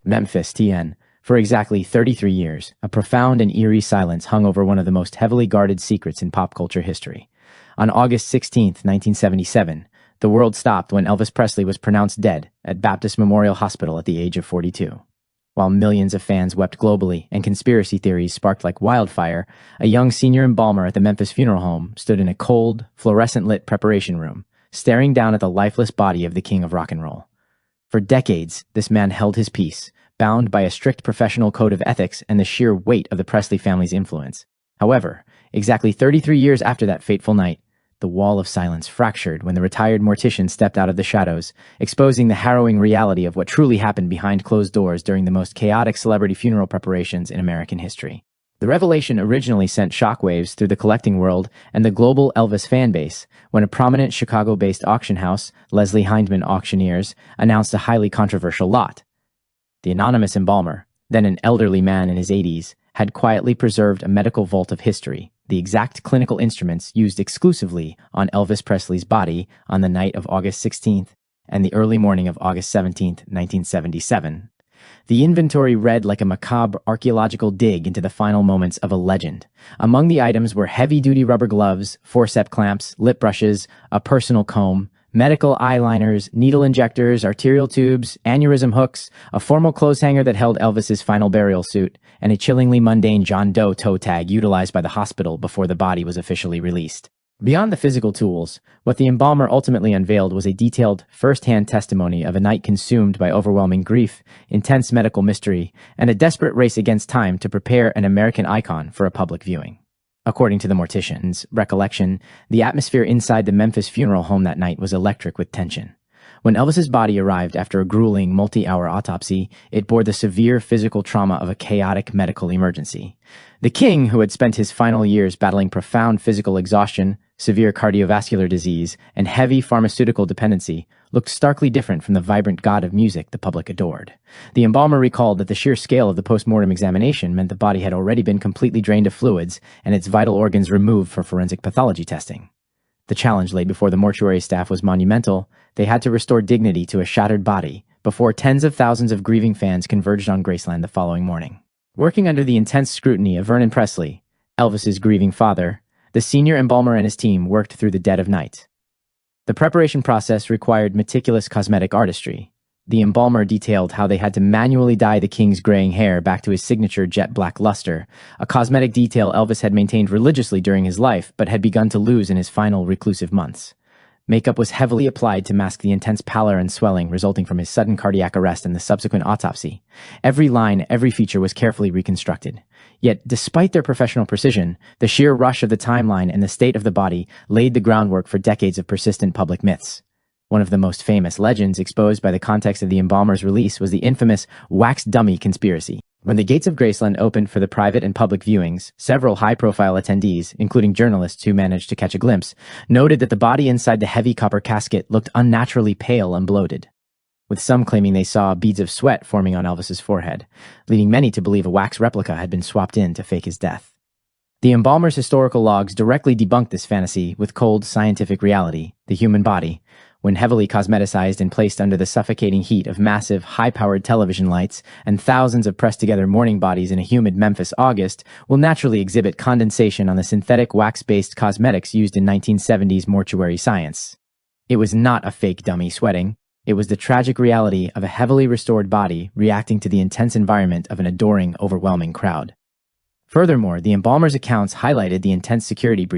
Memphis, TN. For exactly 33 years, a profound and eerie silence hung over one of the most heavily guarded secrets in pop culture history. On August 16, 1977, the world stopped when Elvis Presley was pronounced dead at Baptist Memorial Hospital at the age of 42. While millions of fans wept globally and conspiracy theories sparked like wildfire, a young senior embalmer at the Memphis Funeral Home stood in a cold, fluorescent-lit preparation room, staring down at the lifeless body of the king of rock and roll. For decades, this man held his peace, bound by a strict professional code of ethics and the sheer weight of the Presley family's influence. However, exactly 33 years after that fateful night, the wall of silence fractured when the retired mortician stepped out of the shadows, exposing the harrowing reality of what truly happened behind closed doors during the most chaotic celebrity funeral preparations in American history. The revelation originally sent shockwaves through the collecting world and the global Elvis fan base when a prominent Chicago-based auction house, Leslie Hindman Auctioneers, announced a highly controversial lot. The anonymous embalmer, then an elderly man in his 80s, had quietly preserved a medical vault of history, the exact clinical instruments used exclusively on Elvis Presley's body on the night of August 16th and the early morning of August 17th, 1977. The inventory read like a macabre archaeological dig into the final moments of a legend. Among the items were heavy-duty rubber gloves, forceps clamps, lip brushes, a personal comb, medical eyeliners, needle injectors, arterial tubes, aneurysm hooks, a formal clothes hanger that held Elvis's final burial suit, and a chillingly mundane John Doe toe tag utilized by the hospital before the body was officially released. Beyond the physical tools, what the embalmer ultimately unveiled was a detailed, first-hand testimony of a night consumed by overwhelming grief, intense medical mystery, and a desperate race against time to prepare an American icon for a public viewing. According to the mortician's recollection, the atmosphere inside the Memphis Funeral Home that night was electric with tension. When Elvis's body arrived after a grueling, multi-hour autopsy, it bore the severe physical trauma of a chaotic medical emergency. The king, who had spent his final years battling profound physical exhaustion, severe cardiovascular disease, and heavy pharmaceutical dependency, looked starkly different from the vibrant god of music the public adored. The embalmer recalled that the sheer scale of the post-mortem examination meant the body had already been completely drained of fluids and its vital organs removed for forensic pathology testing. The challenge laid before the mortuary staff was monumental. They had to restore dignity to a shattered body before tens of thousands of grieving fans converged on Graceland the following morning. Working under the intense scrutiny of Vernon Presley, Elvis's grieving father, the senior embalmer and his team worked through the dead of night. The preparation process required meticulous cosmetic artistry. The embalmer detailed how they had to manually dye the king's graying hair back to his signature jet black luster, a cosmetic detail Elvis had maintained religiously during his life but had begun to lose in his final reclusive months. Makeup was heavily applied to mask the intense pallor and swelling resulting from his sudden cardiac arrest and the subsequent autopsy. Every line, every feature was carefully reconstructed. Yet, despite their professional precision, the sheer rush of the timeline and the state of the body laid the groundwork for decades of persistent public myths. One of the most famous legends exposed by the context of the embalmer's release was the infamous wax dummy conspiracy. When the gates of Graceland opened for the private and public viewings, several high-profile attendees, including journalists who managed to catch a glimpse, noted that the body inside the heavy copper casket looked unnaturally pale and bloated, with some claiming they saw beads of sweat forming on Elvis's forehead, leading many to believe a wax replica had been swapped in to fake his death. The embalmer's historical logs directly debunked this fantasy with cold scientific reality. The human body, when heavily cosmeticized and placed under the suffocating heat of massive, high-powered television lights and thousands of pressed-together mourning bodies in a humid Memphis August, will naturally exhibit condensation on the synthetic wax-based cosmetics used in 1970s mortuary science. It was not a fake dummy sweating. It was the tragic reality of a heavily restored body reacting to the intense environment of an adoring, overwhelming crowd. Furthermore, the embalmer's accounts highlighted the intense security breach